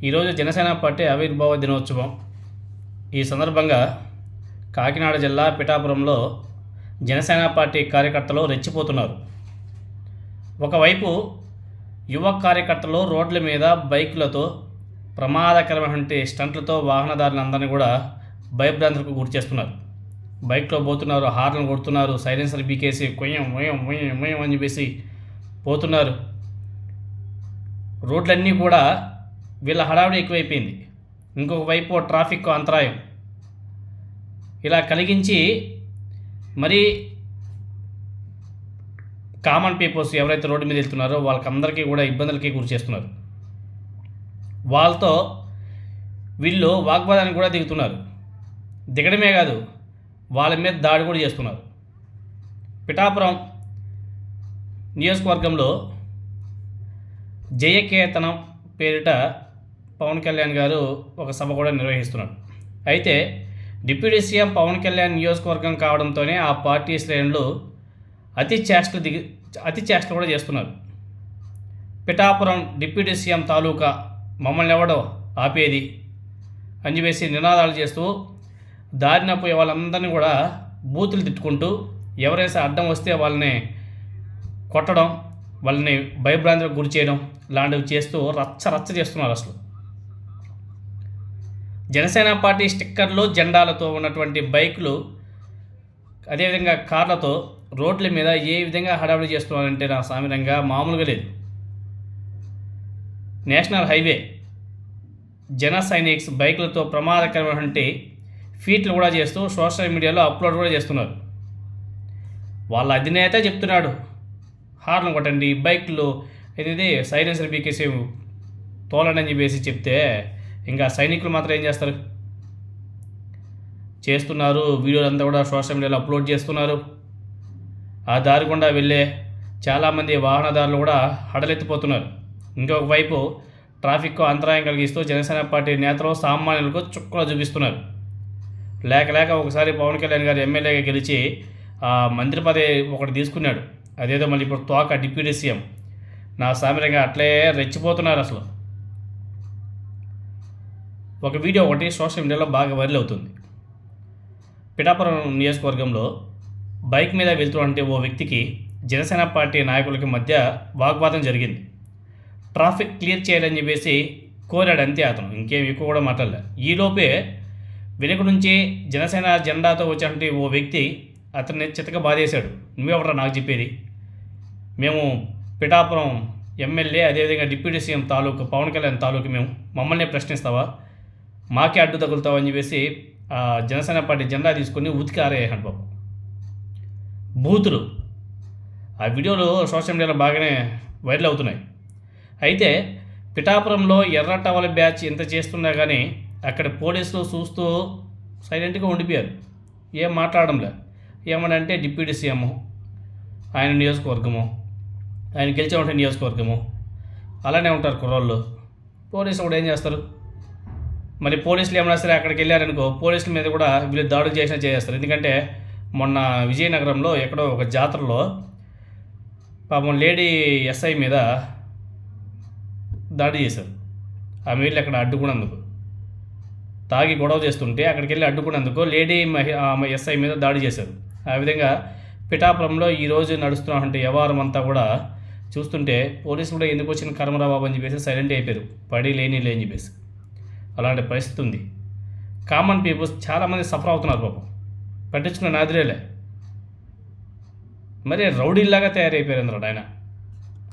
ఈరోజు జనసేన పార్టీ ఆవిర్భావ దినోత్సవం. ఈ సందర్భంగా కాకినాడ జిల్లా పిఠాపురంలో జనసేన పార్టీ కార్యకర్తలు రెచ్చిపోతున్నారు. ఒకవైపు యువ కార్యకర్తలు రోడ్ల మీద బైకులతో ప్రమాదకరమైన స్టంట్లతో వాహనదారులందరినీ కూడా భయభ్రాంతులకు గురి చేస్తున్నారు. బైక్లో పోతున్నారు, హార్న్లు కొడుతున్నారు, సైలెన్సర్ బీకేసి కొయ్యం మొయ్యం మొయ్యం మొయ్యం అని చెప్పేసి పోతున్నారు. రోడ్లన్నీ కూడా వీళ్ళ హడావిడి ఎక్కువైపోయింది. ఇంకొక వైపు ట్రాఫిక్ అంతరాయం ఇలా కలిగించి మరి కామన్ పీపుల్స్ ఎవరైతే రోడ్డు మీద వెళ్తున్నారో వాళ్ళకందరికీ కూడా ఇబ్బందులకి గురి చేస్తున్నారు. వాళ్ళతో వీళ్ళు వాగ్వాదానికి కూడా దిగుతున్నారు. దిగడమే కాదు, వాళ్ళ మీద దాడి కూడా చేస్తున్నారు. పిఠాపురం నియోజకవర్గంలో జయకేతనం పేరిట పవన్ కళ్యాణ్ గారు ఒక సభ కూడా నిర్వహిస్తున్నారు. అయితే డిప్యూటీ సీఎం పవన్ కళ్యాణ్ నియోజకవర్గం కావడంతోనే ఆ పార్టీ శ్రేణులు అతి చేష్టలు కూడా చేస్తున్నారు. పిఠాపురం డిప్యూటీ సీఎం తాలూకా మమ్మల్ని ఎవడో ఆపేది అని చెప్పేసి నినాదాలు చేస్తూ దారిన పోయే వాళ్ళందరినీ కూడా బూతులు తిట్టుకుంటూ ఎవరైనా అడ్డం వస్తే వాళ్ళని కొట్టడం, వాళ్ళని భయభ్రాంతులకు గురి చేయడం లాంటివి చేస్తూ రచ్చ చేస్తున్నారు. అసలు జనసేన పార్టీ స్టిక్కర్లు, జెండాలతో ఉన్నటువంటి బైకులు, అదేవిధంగా కార్లతో రోడ్ల మీద ఏ విధంగా హడావిడి చేస్తున్నారంటే నా సామిరంగా మామూలుగా లేదు. నేషనల్ హైవే జన సైనిక్స్ బైకులతో ప్రమాదకరమైనటువంటి ఫీట్లు కూడా చేస్తూ సోషల్ మీడియాలో అప్లోడ్ కూడా చేస్తున్నారు. వాళ్ళ అధినేత చెప్తున్నాడు, హార్న్ కొట్టండి, బైక్లు ఇది సైలెన్సర్ బీకేసి తోలండి అని చెప్పేసి చెప్తే ఇంకా సైనికులు మాత్రం ఏం చేస్తున్నారు. వీడియోలంతా కూడా సోషల్ మీడియాలో అప్లోడ్ చేస్తున్నారు. ఆ దారి గుండా వెళ్ళే చాలామంది వాహనదారులు కూడా హడలెత్తిపోతున్నారు. ఇంకొక వైపు ట్రాఫిక్ అంతరాయం కలిగిస్తూ జనసేన పార్టీ నేతలు సామాన్యులకు చుక్కలు చూపిస్తున్నారు. లేక ఒకసారి పవన్ కళ్యాణ్ గారు ఎమ్మెల్యేగా గెలిచి ఆ మంత్రి పదవి ఒకటి తీసుకున్నాడు. అదేదో మళ్ళీ ఇప్పుడు తోక డిప్యూటీ సీఎం నా సామిరంగా అట్లే రెచ్చిపోతున్నారు. అసలు ఒక వీడియో ఒకటి సోషల్ మీడియాలో బాగా వైరల్ అవుతుంది. పిఠాపురం నియోజకవర్గంలో బైక్ మీద వెళ్తున్నటువంటి ఓ వ్యక్తికి జనసేన పార్టీ నాయకులకి మధ్య వాగ్వాదం జరిగింది. ట్రాఫిక్ క్లియర్ చేయాలని చెప్పేసి కోరాడు, అంతే. అతను ఇంకేం ఎక్కువ కూడా మాట్లాడలే. ఈలోపే వెనుక నుంచి జనసేన జెండాతో వచ్చినటువంటి ఓ వ్యక్తి అతన్ని చితక బాధేశాడు. నువ్వెవరా నాకు చెప్పేది? మేము పిఠాపురం ఎమ్మెల్యే, అదేవిధంగా డిప్యూటీ సీఎం తాలూకు పవన్ కళ్యాణ్ తాలూకు మమ్మల్ని ప్రశ్నిస్తావా, మాకే అడ్డు తగులుతావా అని చెప్పేసి జనసేన పార్టీ జెండా తీసుకొని ఉతికి ఆరేసాడు పాపం. బూతులు ఆ వీడియోలు సోషల్ మీడియాలో బాగానే వైరల్ అవుతున్నాయి. అయితే పిఠాపురంలో ఎర్ర టవల్ బ్యాచ్ ఇంత చేస్తున్నా కానీ అక్కడ పోలీసులు చూస్తూ సైలెంట్గా ఉండిపోయారు, ఏం మాట్లాడడంలే. ఏమనంటే డిప్యూటీ సీఎం, ఆయన నియోజకవర్గము, ఆయన గెలిచేవంటే నియోజకవర్గము, అలానే ఉంటారు కుర్రోళ్ళు. పోలీసులు కూడా ఏం చేస్తారు? మరి పోలీసులు ఏమైనా సరే అక్కడికి వెళ్ళారనుకో, పోలీసుల మీద కూడా వీళ్ళు దాడులు చేస్తారు. ఎందుకంటే మొన్న విజయనగరంలో ఎక్కడో ఒక జాతరలో పాపం లేడీ ఎస్ఐ మీద దాడి చేశారు. ఆమె వెళ్ళి అక్కడ అడ్డుకున్నందుకు, తాగి గొడవ చేస్తుంటే అక్కడికి వెళ్ళి అడ్డుకున్నందుకు లేడీ ఎస్ఐ మీద దాడి చేశారు. ఆ విధంగా పిఠాపురంలో ఈరోజు నడుస్తున్నటువంటి వ్యవహారం అంతా కూడా చూస్తుంటే పోలీసులు కూడా ఎందుకు వచ్చిన కర్మరా బాబు అని చెప్పేసి సైలెంట్ అయిపోయారు, పడి లేని అని చెప్పేసి. అలాంటి పరిస్థితి ఉంది. కామన్ పీపుల్స్ చాలామంది సఫర్ అవుతున్నారు పాపం, పట్టించుకున్న నాదిరేలే. మరి రౌడీల్లాగా తయారైపోయారు అందరూ ఆయన.